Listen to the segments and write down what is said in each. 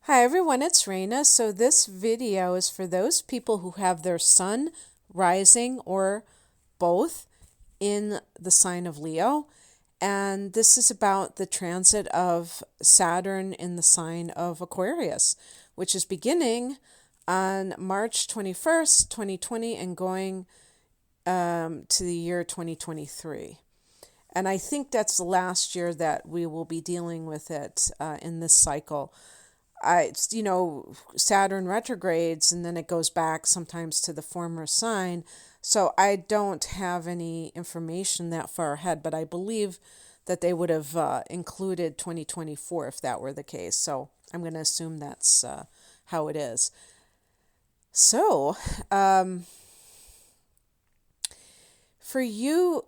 Hi everyone, it's Raina. So this video is for those people who have their sun rising or both in the sign of Leo. And this is about the transit of Saturn in the sign of Aquarius, which is beginning on March 21st, 2020 and going to the year 2023. And I think that's the last year that we will be dealing with it in this cycle. Saturn retrogrades and then it goes back sometimes to the former sign. So I don't have any information that far ahead, but I believe that they would have included 2024 if that were the case. So I'm going to assume that's how it is. So for you,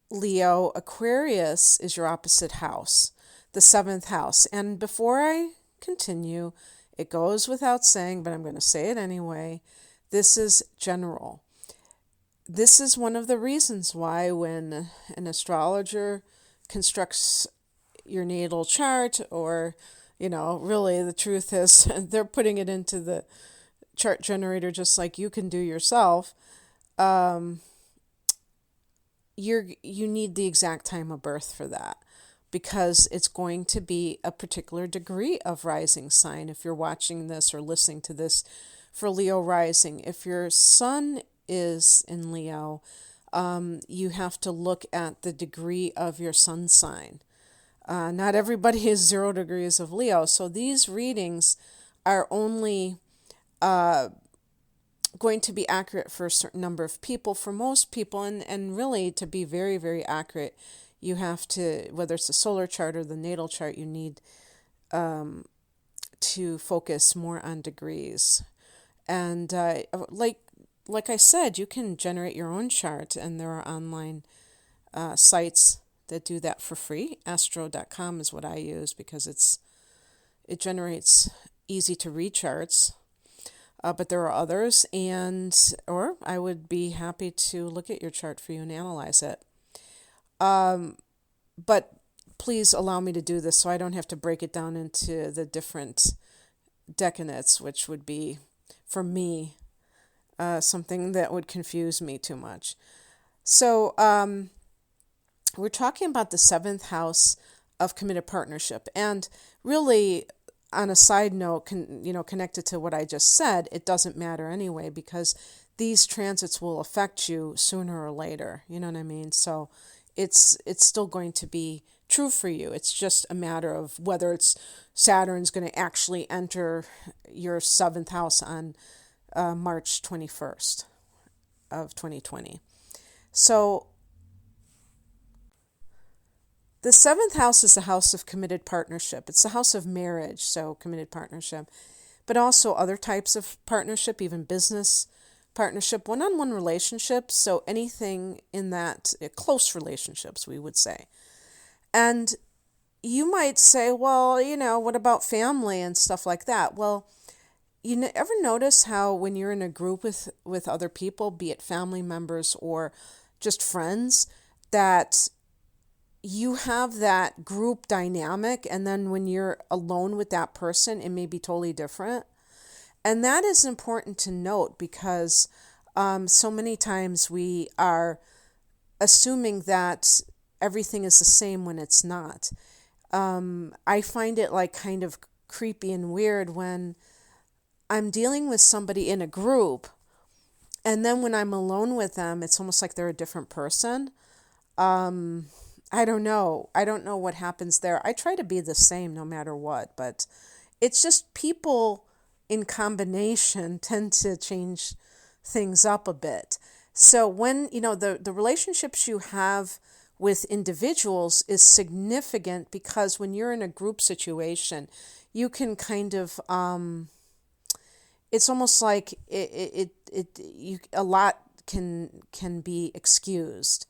Leo, Aquarius is your opposite house, the seventh house. And before I continue, it goes without saying, but I'm going to say it anyway. This is general. This is one of the reasons why when an astrologer constructs your natal chart, or, really the truth is they're putting it into the chart generator just like you can do yourself. You need the exact time of birth for that, because it's going to be a particular degree of rising sign. If you're watching this or listening to this for Leo rising, if your sun is in Leo, you have to look at the degree of your sun sign. Not everybody is 0 degrees of Leo, so these readings are only going to be accurate for a certain number of people. For most people, and really to be very, very accurate, you have to, whether it's the solar chart or the natal chart, you need to focus more on degrees. And like I said, you can generate your own chart, and there are online sites that do that for free. Astro.com is what I use because it generates easy to read charts. But there are others, or I would be happy to look at your chart for you and analyze it. But please allow me to do this so I don't have to break it down into the different decanates, which would be, for me, something that would confuse me too much. So we're talking about the seventh house of committed partnership. And really, on a side note, connected to what I just said, it doesn't matter anyway, because these transits will affect you sooner or later. You know what I mean? So it's still going to be true for you. It's just a matter of whether Saturn's going to actually enter your seventh house on March 21st of 2020. So the seventh house is the house of committed partnership. It's the house of marriage, so committed partnership, but also other types of partnership, even business partnership, one-on-one relationships, so anything in that, close relationships, we would say. And you might say, well, what about family and stuff like that? Well, ever notice how when you're in a group with other people, be it family members or just friends, that you have that group dynamic, and then when you're alone with that person, it may be totally different. And that is important to note, because so many times we are assuming that everything is the same when it's not. I find it like kind of creepy and weird when I'm dealing with somebody in a group, and then when I'm alone with them, it's almost like they're a different person. I don't know. I don't know what happens there. I try to be the same no matter what, but it's just people in combination tend to change things up a bit. So when, the relationships you have with individuals is significant, because when you're in a group situation, you can kind of, it's almost like a lot can be excused.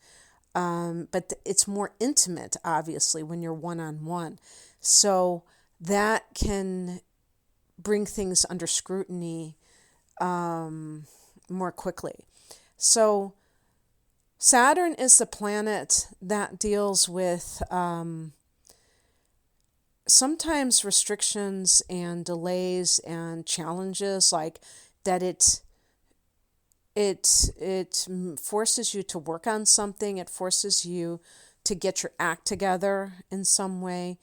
But it's more intimate, obviously, when you're one-on-one. So that can bring things under scrutiny more quickly. So Saturn is the planet that deals with sometimes restrictions and delays and challenges like that it forces you to work on something. It forces you to get your act together in some way,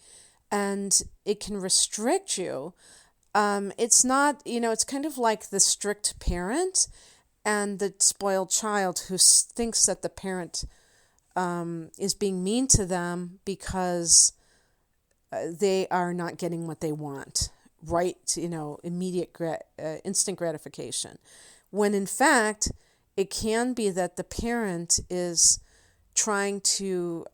and it can restrict you. It's not, it's kind of like the strict parent and the spoiled child who thinks that the parent is being mean to them because they are not getting what they want, right? Immediate, instant gratification. When in fact, it can be that the parent is trying to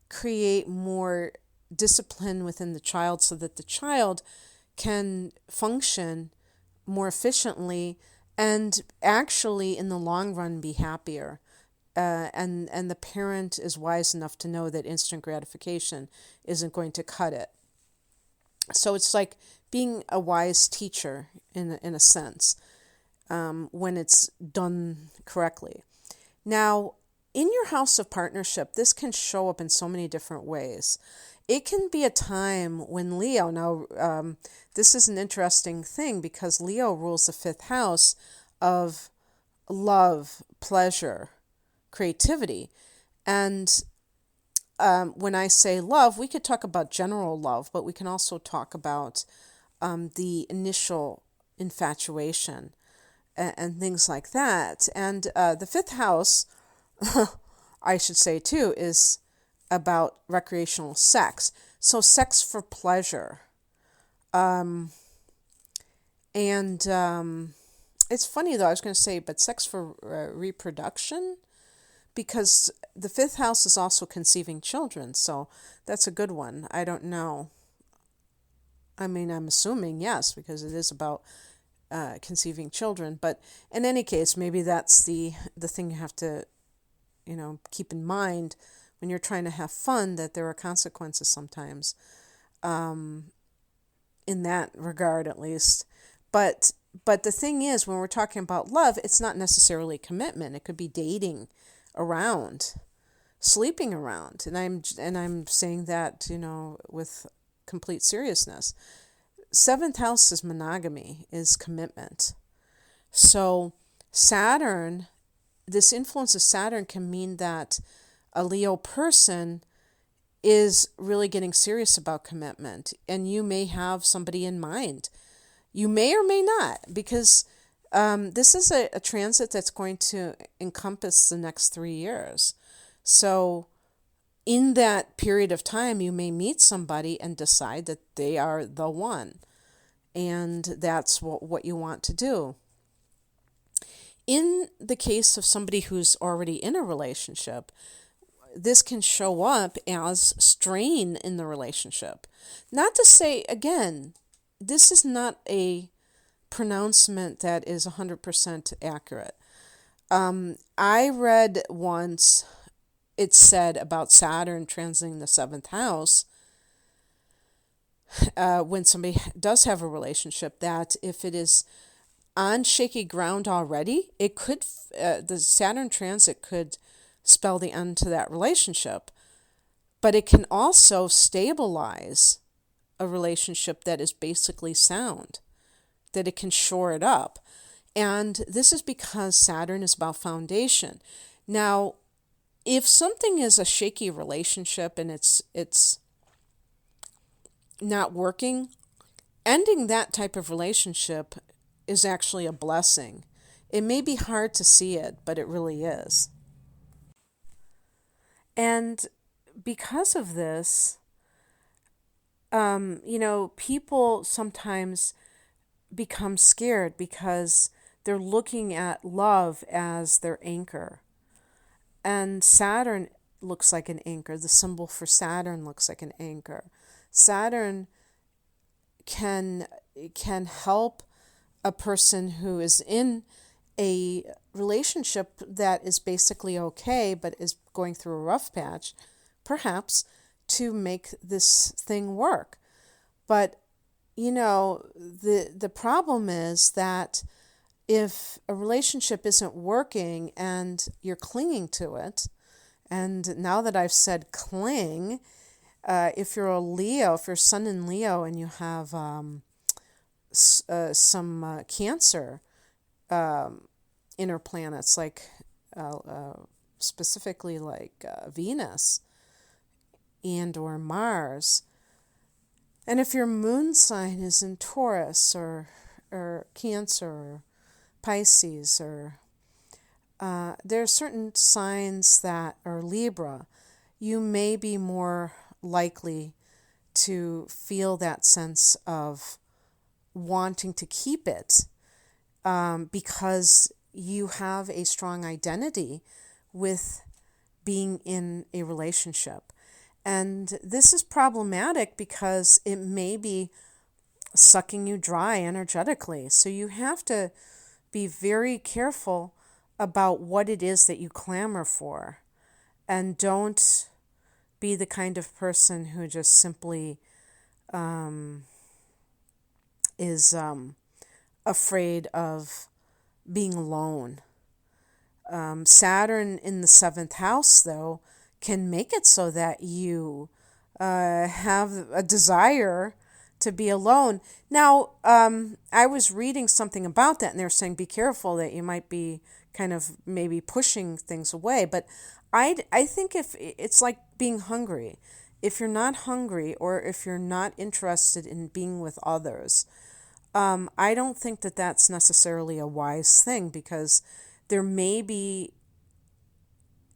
create more discipline within the child so that the child can function more efficiently and actually in the long run be happier. And the parent is wise enough to know that instant gratification isn't going to cut it. So it's like being a wise teacher in a sense, when it's done correctly. Now, in your house of partnership, this can show up in so many different ways. It can be a time when Leo, now this is an interesting thing because Leo rules the fifth house of love, pleasure, creativity. And when I say love, we could talk about general love, but we can also talk about the initial infatuation and things like that. And the fifth house, I should say too, is about recreational sex. So sex for pleasure. And it's funny though, I was going to say, but sex for reproduction, because the fifth house is also conceiving children. So that's a good one. I don't know. I mean, I'm assuming yes, because it is about conceiving children. But in any case, maybe that's the thing you have to, keep in mind when you're trying to have fun, that there are consequences sometimes, in that regard at least. But the thing is, when we're talking about love, it's not necessarily commitment. It could be dating around, sleeping around, and I'm saying that with complete seriousness. Seventh house is monogamy, is commitment. So Saturn, this influence of Saturn can mean that a Leo person is really getting serious about commitment, and you may have somebody in mind. You may or may not, because this is a transit that's going to encompass the next 3 years. So in that period of time, you may meet somebody and decide that they are the one. And that's what you want to do. In the case of somebody who's already in a relationship, this can show up as strain in the relationship. Not to say, again, this is not a pronouncement that is 100% accurate. I read once, it said about Saturn transiting the seventh house, when somebody does have a relationship, that if it is on shaky ground already, it could, the Saturn transit could spell the end to that relationship. But it can also stabilize a relationship that is basically sound, that it can shore it up. And this is because Saturn is about foundation. Now, if something is a shaky relationship and it's not working, ending that type of relationship is actually a blessing. It may be hard to see it, but it really is. And because of this, people sometimes become scared because they're looking at love as their anchor. And Saturn looks like an anchor. The symbol for Saturn looks like an anchor. Saturn can help a person who is in a relationship that is basically okay but is going through a rough patch, perhaps, to make this thing work. But the problem is that if a relationship isn't working and you're clinging to it, and now that I've said cling, If you're a Leo, if you're Sun in Leo and you have some Cancer inner planets, like specifically like Venus and or Mars, and if your moon sign is in Taurus or Cancer or Pisces, or there are certain signs that are Libra, you may be more likely to feel that sense of wanting to keep it because you have a strong identity with being in a relationship. And this is problematic because it may be sucking you dry energetically. So you have to be very careful about what it is that you clamor for. And don't be the kind of person who just simply is afraid of being alone. Saturn in the 7th house, though, can make it so that you have a desire to be alone. Now, I was reading something about that, and they were saying be careful that you might be kind of maybe pushing things away. But I think if it's like being hungry. If you're not hungry or if you're not interested in being with others, I don't think that that's necessarily a wise thing, because there may be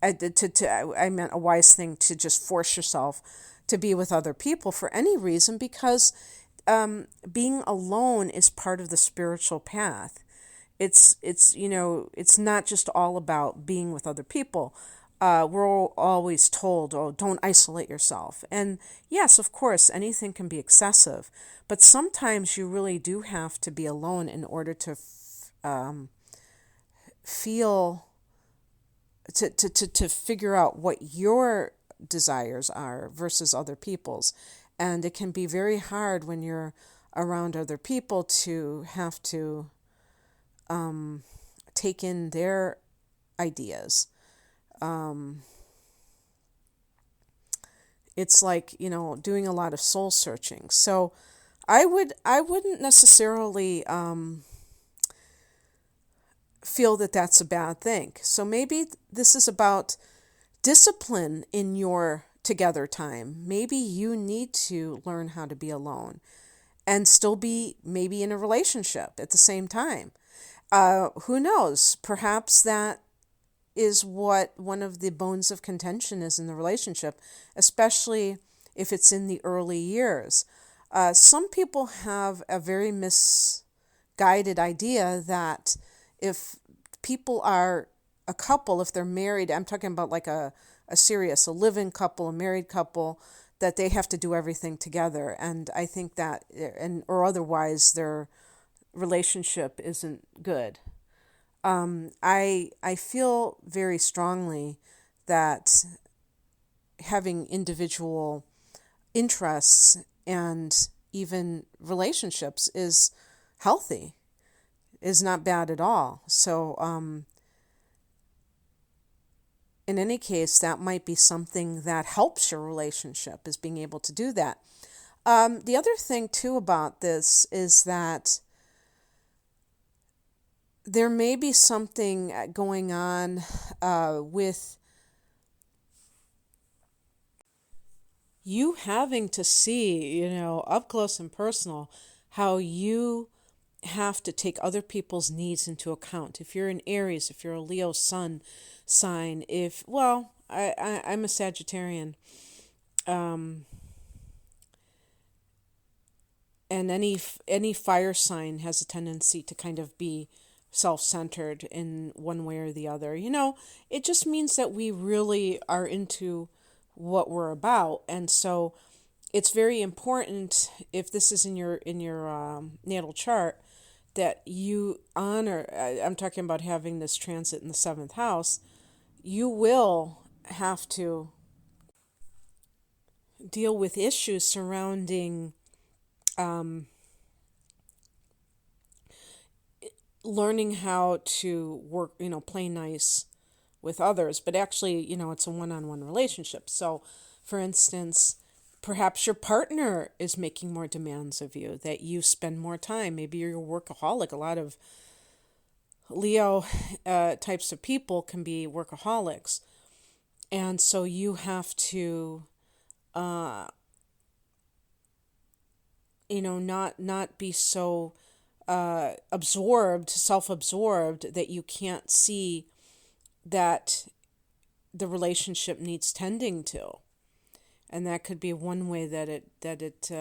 I meant a wise thing to just force yourself to be with other people for any reason, because being alone is part of the spiritual path. It's it's not just all about being with other people. We're always told, oh, don't isolate yourself. And yes, of course, anything can be excessive, but sometimes you really do have to be alone in order to feel, to figure out what your desires are versus other people's. And it can be very hard when you're around other people to have to take in their ideas. It's like, doing a lot of soul searching. So I wouldn't necessarily feel that that's a bad thing. So maybe this is about discipline in your together time. Maybe you need to learn how to be alone and still be maybe in a relationship at the same time. Who knows? Perhaps that is what one of the bones of contention is in the relationship, especially if it's in the early years. Some people have a very misguided idea that if people are a couple, if they're married, I'm talking about like a serious, a live-in couple, a married couple, that they have to do everything together. And I think that, or otherwise their relationship isn't good. I feel very strongly that having individual interests and even relationships is healthy, is not bad at all. So, in any case, that might be something that helps your relationship, is being able to do that. The other thing, too, about this is that there may be something going on with you having to see, up close and personal, how you have to take other people's needs into account. If you're an Aries, if you're a Leo sun sign, I'm a Sagittarian, and any fire sign has a tendency to kind of be self-centered in one way or the other. It just means that we really are into what we're about, and so it's very important, if this is in your natal chart, that you honor. I'm talking about having this transit in the 7th house. You will have to deal with issues surrounding learning how to work, play nice with others, but actually, it's a one-on-one relationship. So, for instance, Perhaps your partner is making more demands of you, that you spend more time. Maybe you're a workaholic. A lot of Leo types of people can be workaholics. And so you have to, uh, not be so self-absorbed, that you can't see that the relationship needs tending to. And that could be one way that it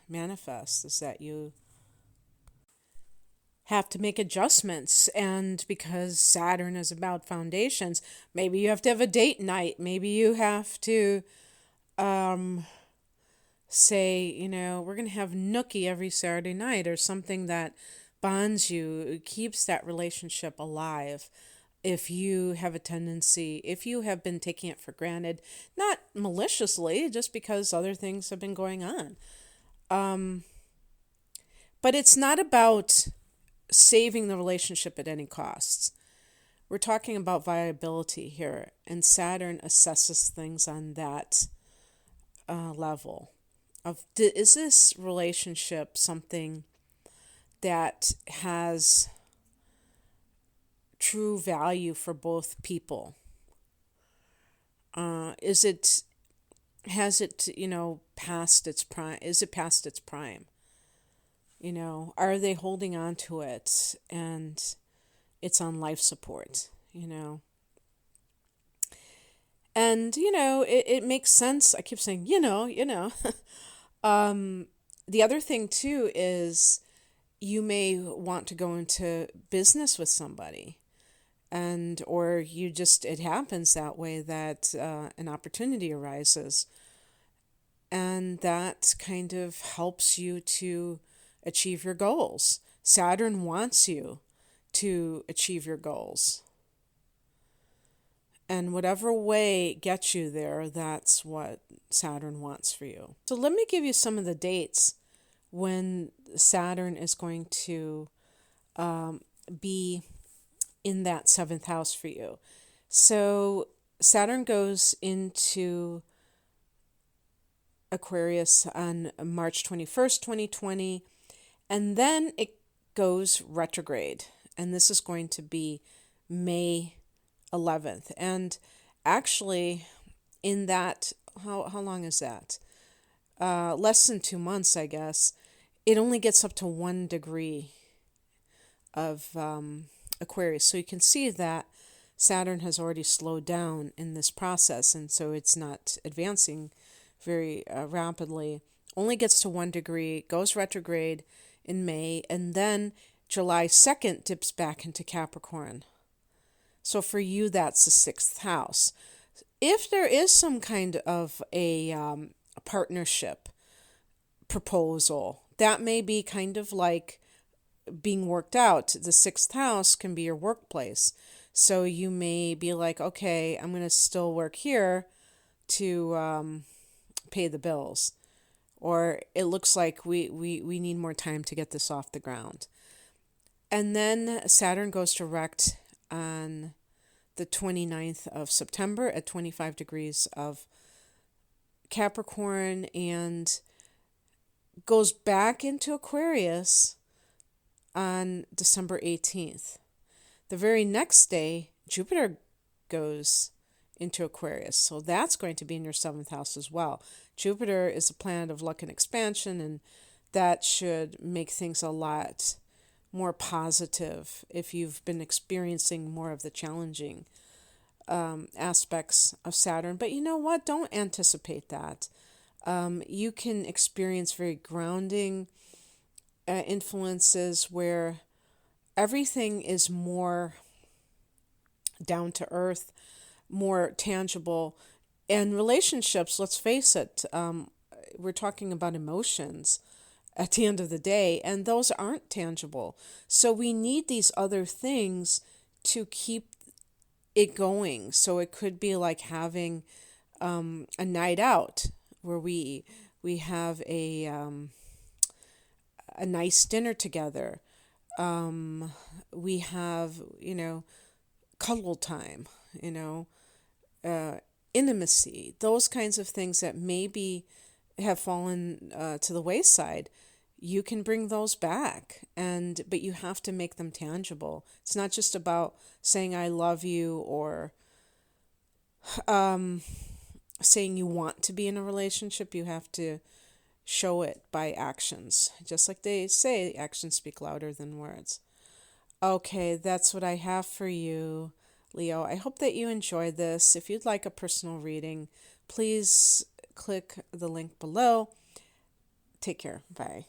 manifests, is that you have to make adjustments. And because Saturn is about foundations, maybe you have to have a date night. Maybe you have to say, we're going to have nookie every Saturday night, or something that bonds you, keeps that relationship alive. If you have a tendency, if you have been taking it for granted, not maliciously, just because other things have been going on. But it's not about saving the relationship at any costs. We're talking about viability here, and Saturn assesses things on that level of, is this relationship something that has true value for both people? Has it past its prime? Is it past its prime? Are they holding on to it and it's on life support? And it makes sense. I keep saying, the other thing too is, you may want to go into business with somebody, and or it happens that way, that an opportunity arises, and that kind of helps you to achieve your goals. Saturn wants you to achieve your goals, and whatever way gets you there, that's what Saturn wants for you. So let me give you some of the dates when Saturn is going to be in that seventh house for you. So Saturn goes into Aquarius on March 21st, 2020, and then it goes retrograde. And this is going to be May 11th. And actually, in that, how long is that? Less than 2 months, I guess. It only gets up to 1 degree of Aquarius. So you can see that Saturn has already slowed down in this process, and so it's not advancing very rapidly. Only gets to 1 degree, goes retrograde in May, and then July 2nd dips back into Capricorn. So for you, that's the 6th house. If there is some kind of a partnership proposal, that may be kind of like being worked out. The 6th house can be your workplace. So you may be like, okay, I'm going to still work here to pay the bills. Or it looks like we need more time to get this off the ground. And then Saturn goes direct on the 29th of September at 25 degrees of Capricorn, and goes back into Aquarius on December 18th. The very next day, Jupiter goes into Aquarius. So that's going to be in your 7th house as well. Jupiter is a planet of luck and expansion, and that should make things a lot more positive if you've been experiencing more of the challenging aspects of Saturn. But you know what? Don't anticipate that. You can experience very grounding influences where everything is more down to earth, more tangible. And relationships, let's face it, we're talking about emotions at the end of the day, and those aren't tangible. So we need these other things to keep it going. So it could be like having a night out where we have a nice dinner together. We have, cuddle time, intimacy, those kinds of things that maybe have fallen to the wayside, you can bring those back, but you have to make them tangible. It's not just about saying I love you or saying you want to be in a relationship. You have to show it by actions. Just like they say, actions speak louder than words. Okay, that's what I have for you, Leo. I hope that you enjoyed this. If you'd like a personal reading, please click the link below. Take care. Bye.